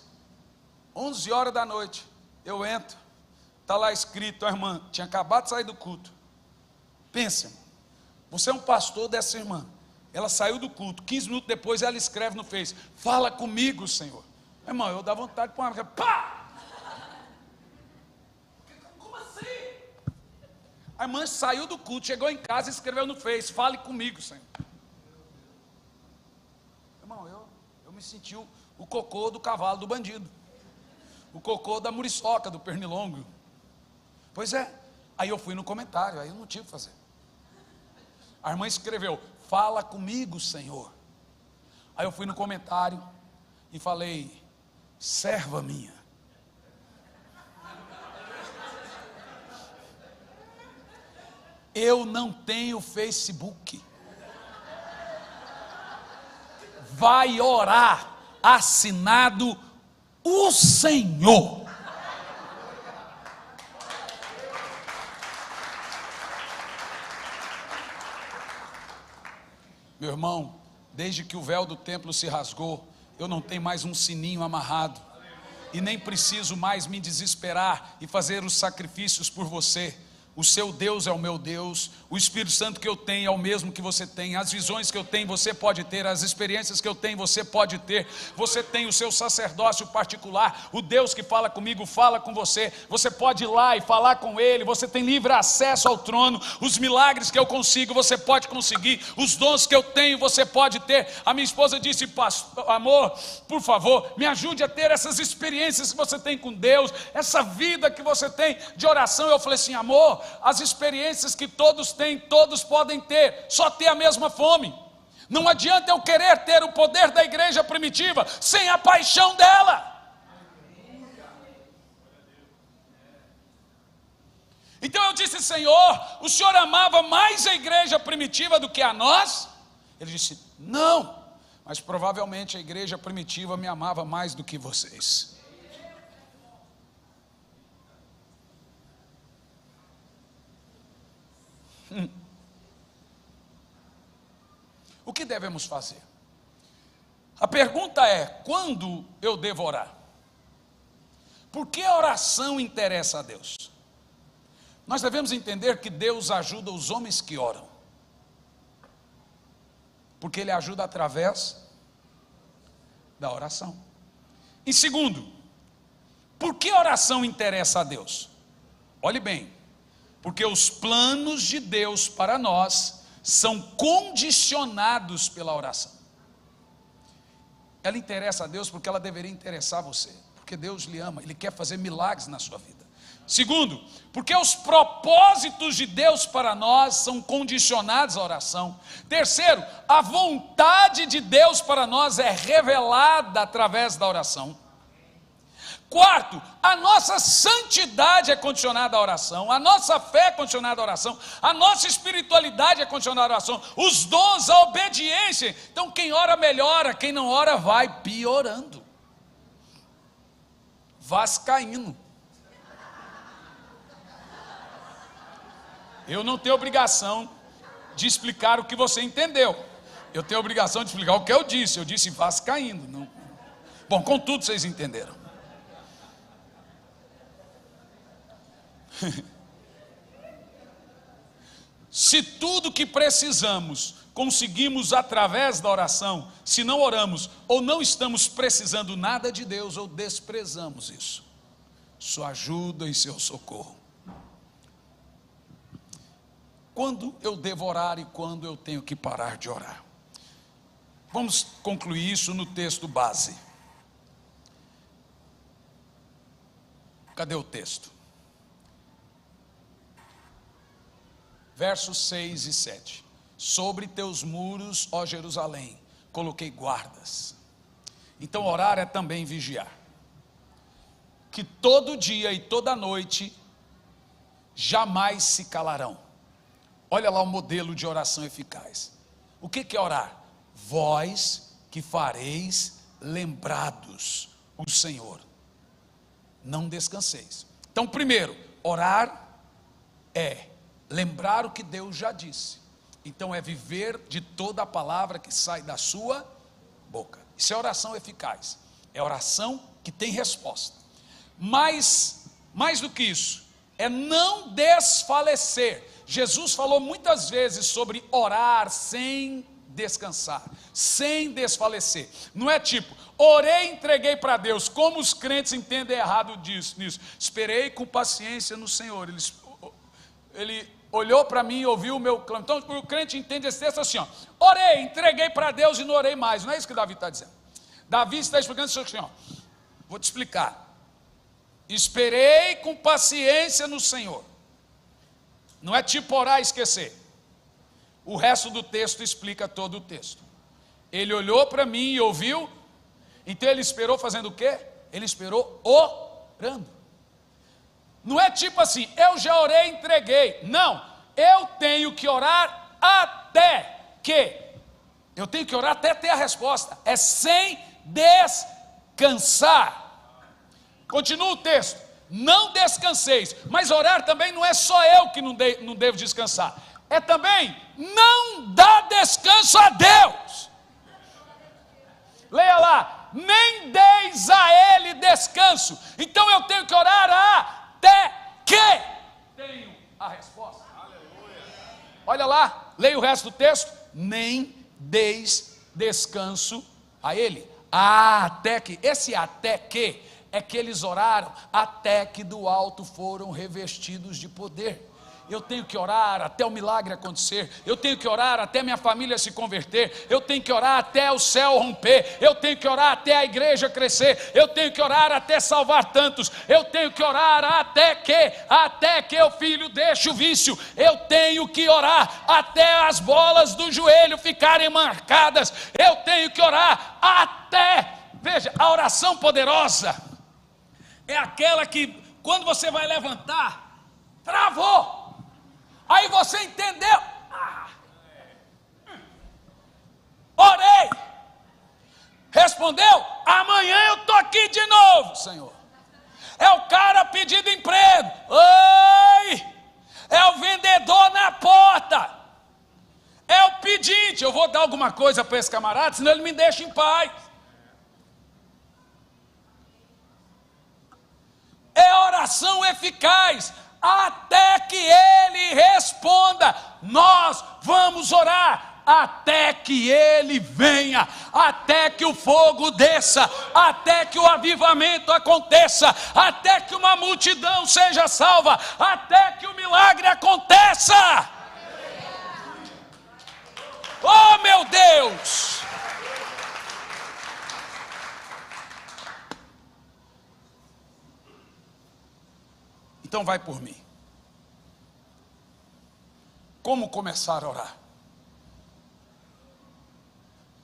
11 horas da noite, eu entro, está lá escrito, a irmã tinha acabado de sair do culto. Pensa, irmão, você é um pastor dessa irmã, ela saiu do culto, 15 minutos depois ela escreve no Face, fala comigo, Senhor. Irmão, eu dá vontade de pôr uma, pá! Como assim? A irmã saiu do culto, chegou em casa e escreveu no Face, fale comigo, Senhor. Irmão, eu me senti o cocô do cavalo do bandido, o cocô da muriçoca, do pernilongo. Pois é, aí eu fui no comentário, aí eu não tive o que fazer. A irmã escreveu, fala comigo, Senhor. Aí eu fui no comentário e falei, serva minha. Eu não tenho Facebook. Vai orar. Assinado o Senhor. Meu irmão, desde que o véu do templo se rasgou, eu não tenho mais um sininho amarrado, e nem preciso mais me desesperar e fazer os sacrifícios por você. O seu Deus é o meu Deus, o Espírito Santo que eu tenho é o mesmo que você tem, as visões que eu tenho você pode ter, as experiências que eu tenho você pode ter, você tem o seu sacerdócio particular, o Deus que fala comigo fala com você, você pode ir lá e falar com Ele, você tem livre acesso ao trono, os milagres que eu consigo você pode conseguir, os dons que eu tenho você pode ter. A minha esposa disse, pastor, amor, por favor, me ajude a ter essas experiências que você tem com Deus, essa vida que você tem de oração. Eu falei assim, amor, as experiências que todos têm, todos podem ter, só ter a mesma fome. Não adianta eu querer ter o poder da igreja primitiva sem a paixão dela. Então eu disse, Senhor, o Senhor amava mais a igreja primitiva do que a nós? Ele disse, não, mas provavelmente a igreja primitiva me amava mais do que vocês. O que devemos fazer? A pergunta é, quando eu devo orar? Por que a oração interessa a Deus? Nós devemos entender que Deus ajuda os homens que oram. Porque ele ajuda através da oração. Em segundo, por que a oração interessa a Deus? Olhe bem, porque os planos de Deus para nós são condicionados pela oração. Ela interessa a Deus porque ela deveria interessar a você, porque Deus lhe ama, Ele quer fazer milagres na sua vida. Segundo, porque os propósitos de Deus para nós são condicionados à oração. Terceiro, a vontade de Deus para nós é revelada através da oração. Quarto, a nossa santidade é condicionada à oração, a nossa fé é condicionada à oração, a nossa espiritualidade é condicionada à oração, os dons, a obediência. Então quem ora melhora, quem não ora vai piorando, vascaíno. Eu não tenho obrigação de explicar o que você entendeu, eu tenho obrigação de explicar o que eu disse vascaíno. Não. Bom, contudo vocês entenderam. Se tudo que precisamos conseguimos através da oração, se não oramos ou não estamos precisando nada de Deus ou desprezamos isso, sua ajuda e seu socorro. Quando eu devo orar e quando eu tenho que parar de orar? Vamos concluir isso no texto base. Cadê o texto? Versos 6 e 7. Sobre teus muros, ó Jerusalém, coloquei guardas. Então orar é também vigiar. Que todo dia e toda noite jamais se calarão. Olha lá o modelo de oração eficaz. O que é orar? Vós que fareis lembrados o Senhor. Não descanseis. Então primeiro, orar é lembrar o que Deus já disse. Então é viver de toda a palavra que sai da sua boca. Isso é oração eficaz. É oração que tem resposta. Mas, mais do que isso, é não desfalecer. Jesus falou muitas vezes sobre orar sem descansar, sem desfalecer. Não é tipo, orei e entreguei para Deus, como os crentes entendem errado nisso. Esperei com paciência no Senhor. Ele olhou para mim e ouviu o meu clamor. Então o crente entende esse texto assim, ó, orei, entreguei para Deus e não orei mais. Não é isso que Davi está dizendo. Davi está explicando isso assim, ó, vou te explicar. Esperei com paciência no Senhor. Não é tipo orar e esquecer. O resto do texto explica todo o texto. Ele olhou para mim e ouviu. Então ele esperou fazendo o quê? Ele esperou orando. Não é tipo assim, eu já orei e entreguei. Não, eu tenho que orar até que. Eu tenho que orar até ter a resposta. É sem descansar. Continua o texto. Não descanseis. Mas orar também não é só eu que não devo descansar. É também não dá descanso a Deus. Leia lá. Nem deis a Ele descanso. Então eu tenho que orar até que tenho a resposta. Olha lá, leia o resto do texto. Nem deis descanso a Ele. Até que, esse até que é que eles oraram até que do alto foram revestidos de poder. Eu tenho que orar até o milagre acontecer, eu tenho que orar até minha família se converter, eu tenho que orar até o céu romper, eu tenho que orar até a igreja crescer, eu tenho que orar até salvar tantos, eu tenho que orar até que o filho deixe o vício, eu tenho que orar até as bolas do joelho ficarem marcadas, eu tenho que orar até, veja, a oração poderosa é aquela que quando você vai levantar, travou. Aí você entendeu. Orei. Respondeu. Amanhã eu estou aqui de novo, Senhor. É o cara pedindo emprego. Oi. É o vendedor na porta. É o pedinte. Eu vou dar alguma coisa para esse camarada, senão ele me deixa em paz. É oração eficaz. Até que Ele responda, nós vamos orar até que ele venha, até que o fogo desça, até que o avivamento aconteça, até que uma multidão seja salva, até que o milagre aconteça. Oh, meu Deus! Então vai por mim. Como começar a orar?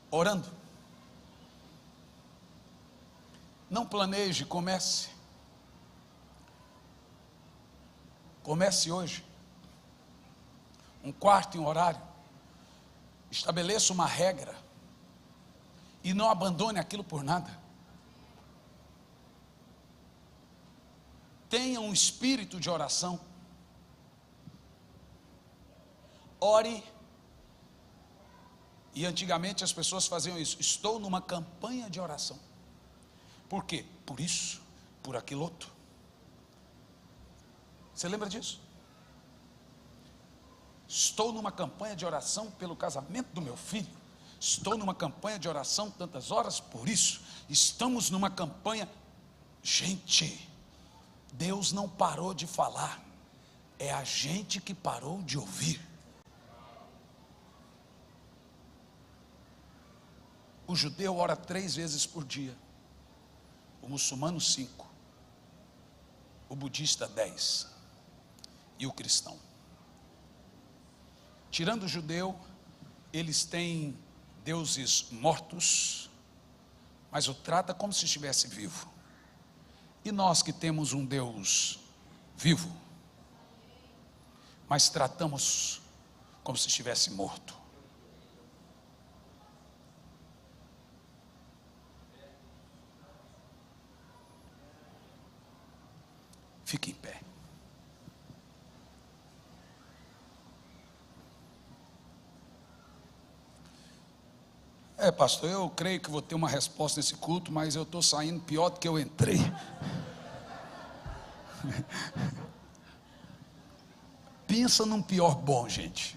Orando. Não planeje, comece. Comece hoje. Um quarto em horário. Estabeleça uma regra. E não abandone aquilo por nada. Tenha um espírito de oração. Ore. E antigamente as pessoas faziam isso. Estou numa campanha de oração. Por quê? Por isso, por aquilo outro. Você lembra disso? Estou numa campanha de oração pelo casamento do meu filho. Estou numa campanha de oração tantas horas por isso. Estamos numa campanha. Gente, Deus não parou de falar. É a gente que parou de ouvir. O judeu ora 3 vezes por dia. O muçulmano 5. O budista 10. E o cristão. Tirando o judeu, eles têm deuses mortos, mas o trata como se estivesse vivo. E nós que temos um Deus vivo, mas tratamos como se estivesse morto. Fique em pé. Pastor, eu creio que vou ter uma resposta nesse culto, mas eu estou saindo pior do que eu entrei. Pensa num pior bom, gente.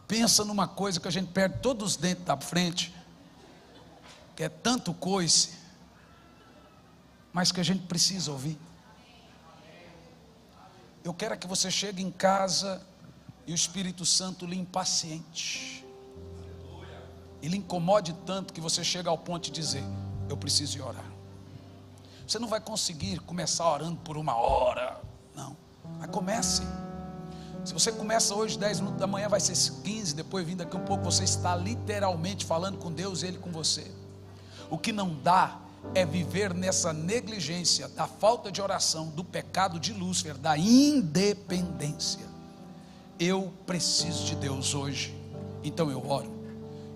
Pensa numa coisa que a gente perde todos os dentes da frente, que é tanto coice, mas que a gente precisa ouvir. Eu quero que você chegue em casa e o Espírito Santo lhe impaciente. E lhe incomode tanto que você chega ao ponto de dizer: eu preciso ir orar. Você não vai conseguir começar orando por 1 hora, não. Mas comece. Se você começa hoje 10 minutos da manhã, vai ser 15, depois vindo daqui um pouco, você está literalmente falando com Deus e Ele com você. O que não dá é viver nessa negligência da falta de oração, do pecado de Lúcifer, da independência. Eu preciso de Deus hoje, então eu oro.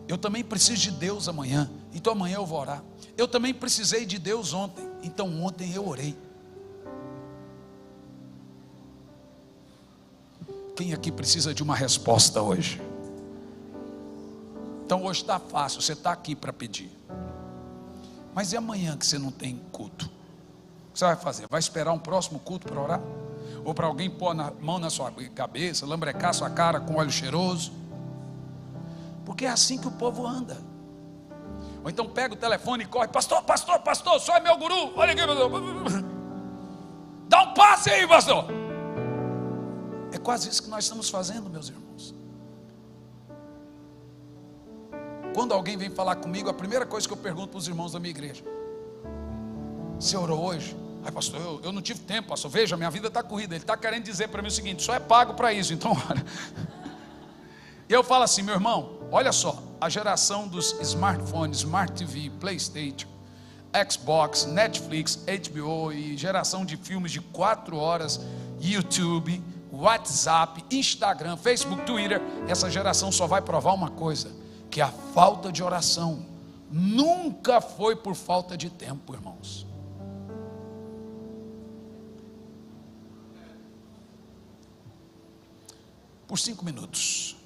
Eu também preciso de Deus amanhã, então amanhã eu vou orar. Eu também precisei de Deus ontem, então ontem eu orei. Quem aqui precisa de uma resposta hoje? Então hoje está fácil, você está aqui para pedir. Mas e amanhã que você não tem culto? O que você vai fazer? Vai esperar um próximo culto para orar? Ou para alguém pôr a mão na sua cabeça, lambrecar sua cara com óleo cheiroso? Porque é assim que o povo anda. Ou então pega o telefone e corre: pastor, o senhor é meu guru, olha aqui, pastor. Dá um passe aí, pastor. É quase isso que nós estamos fazendo, meus irmãos. Quando alguém vem falar comigo, a primeira coisa que eu pergunto para os irmãos da minha igreja: você orou hoje? Ai, pastor, eu não tive tempo, pastor. Veja, minha vida está corrida. Ele está querendo dizer para mim o seguinte: só é pago para isso, então olha. E eu falo assim: meu irmão, olha só, a geração dos smartphones, Smart TV, PlayStation, Xbox, Netflix, HBO e geração de filmes de 4 horas, YouTube, WhatsApp, Instagram, Facebook, Twitter, essa geração só vai provar uma coisa: que a falta de oração nunca foi por falta de tempo, irmãos. Por 5 minutos,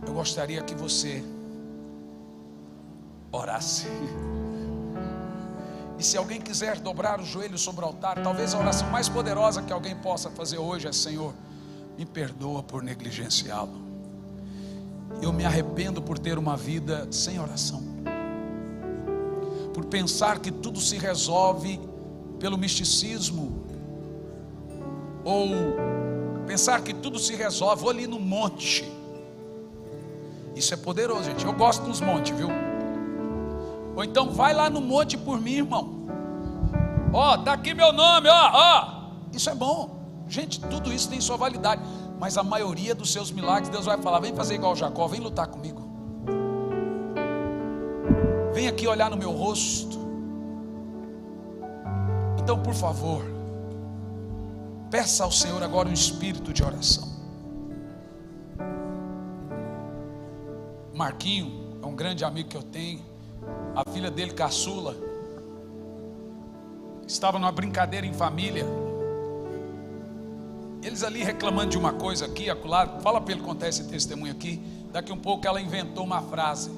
eu gostaria que você orasse. E se alguém quiser dobrar o joelho sobre o altar, talvez a oração mais poderosa que alguém possa fazer hoje é: Senhor, me perdoa por negligenciá-lo. Eu me arrependo por ter uma vida sem oração, por pensar que tudo se resolve pelo misticismo, ou pensar que tudo se resolve, vou ali no monte. Isso é poderoso, gente. Eu gosto dos montes, viu? Ou então vai lá no monte por mim, irmão. Ó, tá aqui meu nome, ó. Isso é bom. Gente, tudo isso tem sua validade. Mas a maioria dos seus milagres, Deus vai falar: vem fazer igual Jacó, vem lutar comigo. Vem aqui olhar no meu rosto. Então, por favor, peça ao Senhor agora um espírito de oração. Marquinho é um grande amigo que eu tenho. A filha dele, caçula, estava numa brincadeira em família. Eles ali reclamando de uma coisa aqui, acolá. Fala para ele contar esse testemunho aqui. Daqui um pouco ela inventou uma frase: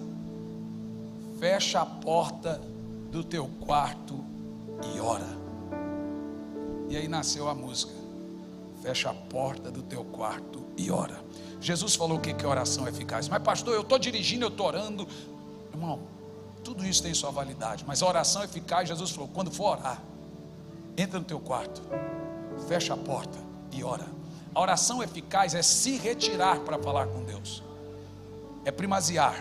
fecha a porta do teu quarto e ora. E aí nasceu a música: fecha a porta do teu quarto e ora. Jesus falou o que é oração eficaz. Mas pastor, eu estou dirigindo, eu estou orando. Irmão, tudo isso tem sua validade. Mas a oração eficaz, Jesus falou: quando for orar, entra no teu quarto, fecha a porta e ora. A oração eficaz é se retirar para falar com Deus. É primaziar.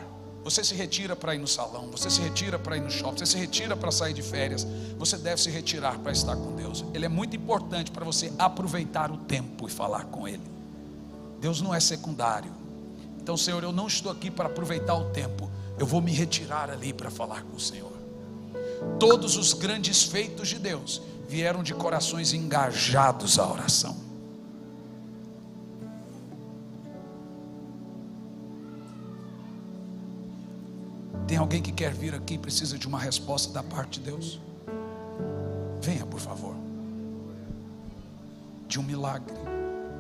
Você se retira para ir no salão, você se retira para ir no shopping, você se retira para sair de férias. Você deve se retirar para estar com Deus. Ele é muito importante para você aproveitar o tempo e falar com Ele. Deus não é secundário. Então, Senhor, eu não estou aqui para aproveitar o tempo. Eu vou me retirar ali para falar com o Senhor. Todos os grandes feitos de Deus vieram de corações engajados à oração. Tem alguém que quer vir aqui e precisa de uma resposta da parte de Deus? Venha, por favor. De um milagre.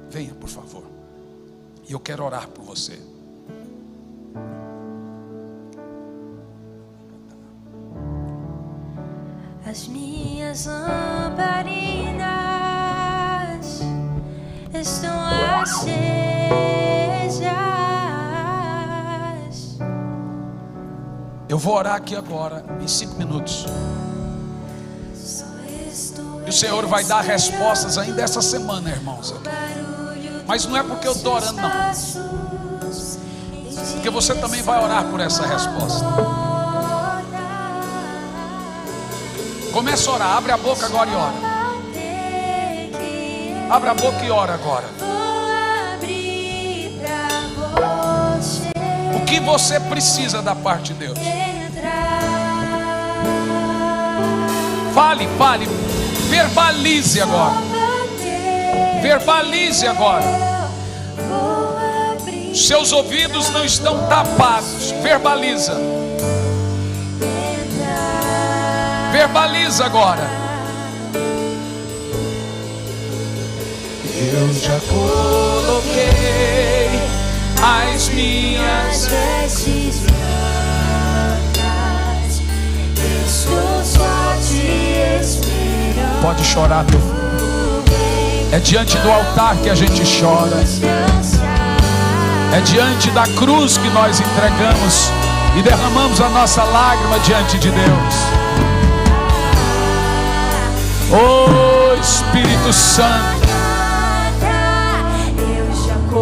Venha, por favor. E eu quero orar por você. As minhas lamparinas estão acesas. Eu vou orar aqui agora, em 5 minutos. E o Senhor vai dar respostas ainda essa semana, irmãos. Mas não é porque eu estou orando, não. Porque você também vai orar por essa resposta. Começa a orar, abre a boca agora e ora. Abre a boca e ora agora. O que você precisa da parte de Deus? Fale, fale, verbalize agora. Verbalize agora. Seus ouvidos não estão tapados. Verbaliza. Verbaliza agora. Eu já coloquei as minhas vestes brancas, estou só te esperando. Pode chorar, meu filho. É diante do altar que a gente chora. É diante da cruz que nós entregamos e derramamos a nossa lágrima diante de Deus. Oh Espírito Santo,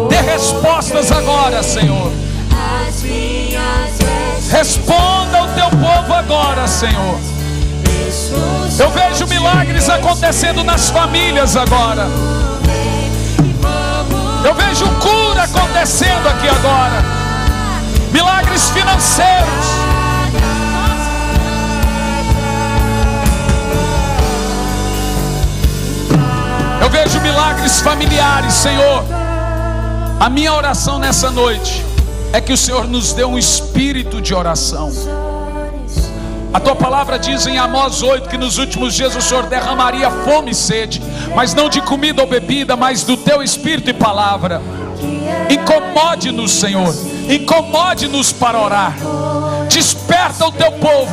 dê respostas agora, Senhor. Responda ao teu povo agora, Senhor. Eu vejo milagres acontecendo nas famílias agora. Eu vejo cura acontecendo aqui agora. Milagres financeiros. Eu vejo milagres familiares, Senhor. A minha oração nessa noite é que o Senhor nos dê um espírito de oração. A tua palavra diz em Amós 8 que nos últimos dias o Senhor derramaria fome e sede, mas não de comida ou bebida, mas do teu espírito e palavra. Incomode-nos, Senhor. Incomode-nos para orar. Desperta o teu povo.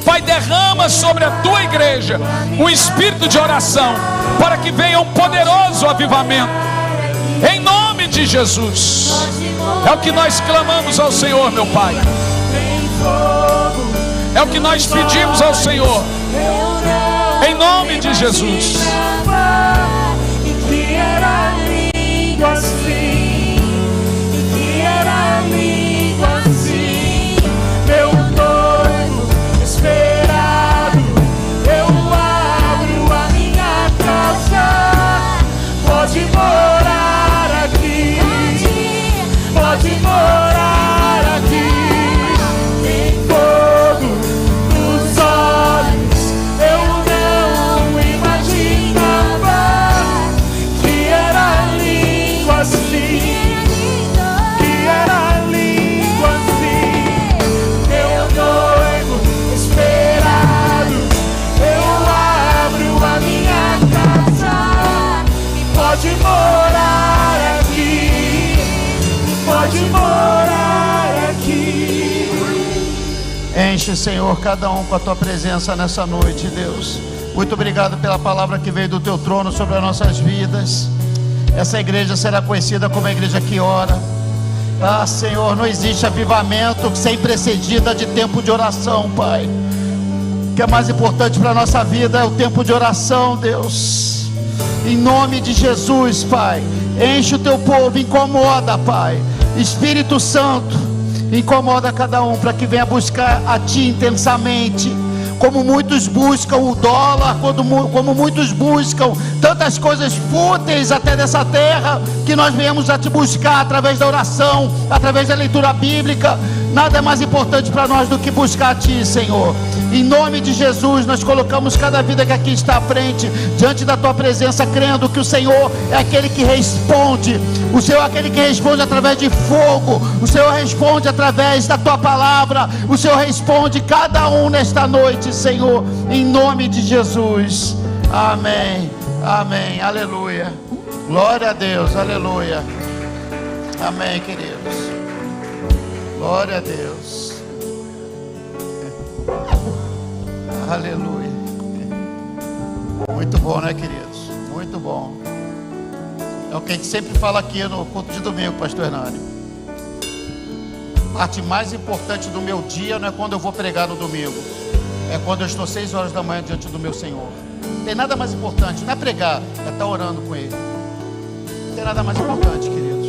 Pai, derrama sobre a tua igreja um espírito de oração, para que venha um poderoso avivamento. Em nome de Jesus. É o que nós clamamos ao Senhor, meu Pai. É o que nós pedimos ao Senhor. Em nome de Jesus. E que era língua assim, e que era língua assim, meu noivo esperado, eu abro a minha casa, pode morar aqui, pode morar aqui, tem fogo nos olhos, eu não imaginava que era língua assim, que era língua assim, meu noivo esperado, eu abro a minha casa, pode morar aqui, pode morar aqui. Enche, Senhor, cada um com a tua presença nessa noite, Deus. Muito obrigado pela palavra que veio do teu trono sobre as nossas vidas. Essa igreja será conhecida como a igreja que ora. Ah, Senhor, não existe avivamento sem precedida de tempo de oração, Pai. O que é mais importante para a nossa vida é o tempo de oração, Deus. Em nome de Jesus, Pai, enche o teu povo, incomoda, Pai. Espírito Santo, incomoda cada um para que venha buscar a Ti intensamente. Como muitos buscam o dólar, como muitos buscam tantas coisas fúteis até dessa terra, que nós venhamos a Te buscar através da oração, através da leitura bíblica. Nada é mais importante para nós do que buscar a Ti, Senhor. Em nome de Jesus, nós colocamos cada vida que aqui está à frente, diante da Tua presença, crendo que o Senhor é aquele que responde. O Senhor é aquele que responde através de fogo. O Senhor responde através da Tua palavra. O Senhor responde cada um nesta noite, Senhor, em nome de Jesus. Amém, amém, aleluia. Glória a Deus, aleluia. Amém, queridos. Glória a Deus. Aleluia. Muito bom, né, queridos? Muito bom. É o que a gente sempre fala aqui no culto de domingo, pastor Hernani. A parte mais importante do meu dia não é quando eu vou pregar no domingo, é quando eu estou 6 horas da manhã diante do meu Senhor. Não tem nada mais importante, não é pregar, é estar orando com Ele. Não tem nada mais importante, queridos.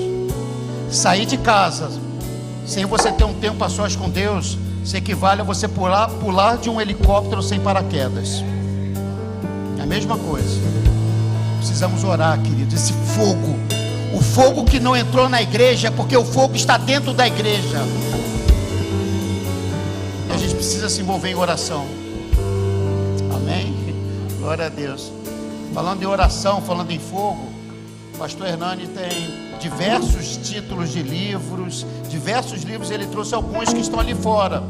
Sair de casa sem você ter um tempo a sós com Deus, se equivale a você pular de um helicóptero sem paraquedas. É a mesma coisa. Precisamos orar, queridos. Esse fogo, o fogo que não entrou na igreja, é porque o fogo está dentro da igreja. E a gente precisa se envolver em oração. Amém? Glória a Deus. Falando em oração, falando em fogo, o pastor Hernani tem diversos títulos de livros, diversos livros. Ele trouxe alguns que estão ali fora.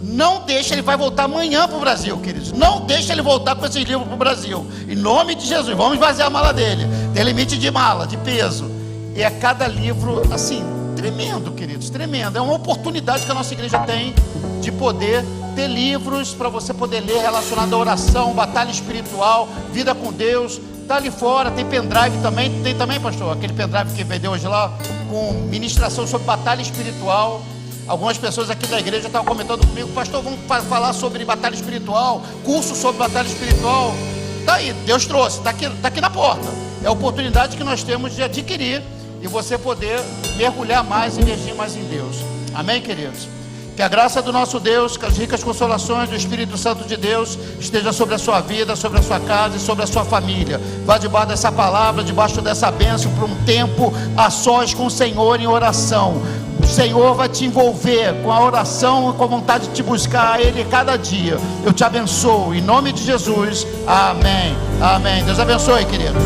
Não deixa, ele vai voltar amanhã para o Brasil, queridos. Não deixa ele voltar com esses livros para o Brasil. Em nome de Jesus, vamos esvaziar a mala dele. Tem limite de mala, de peso. E é cada livro, assim, tremendo, queridos, tremendo. É uma oportunidade que a nossa igreja tem de poder ter livros para você poder ler relacionado à oração, batalha espiritual, vida com Deus. Está ali fora, tem pendrive também. Tem também, pastor, aquele pendrive que vendeu hoje lá, com ministração sobre batalha espiritual. Algumas pessoas aqui da igreja estavam comentando comigo: pastor, vamos falar sobre batalha espiritual, curso sobre batalha espiritual. Está aí, Deus trouxe, está aqui na porta. É a oportunidade que nós temos de adquirir e você poder mergulhar mais, investir mais em Deus. Amém, queridos? Que a graça do nosso Deus, que as ricas consolações do Espírito Santo de Deus esteja sobre a sua vida, sobre a sua casa e sobre a sua família. Vá debaixo dessa palavra, debaixo dessa bênção, para um tempo a sós com o Senhor em oração. O Senhor vai te envolver com a oração, com a vontade de te buscar a Ele cada dia. Eu te abençoo, em nome de Jesus. Amém, amém. Deus abençoe, querido.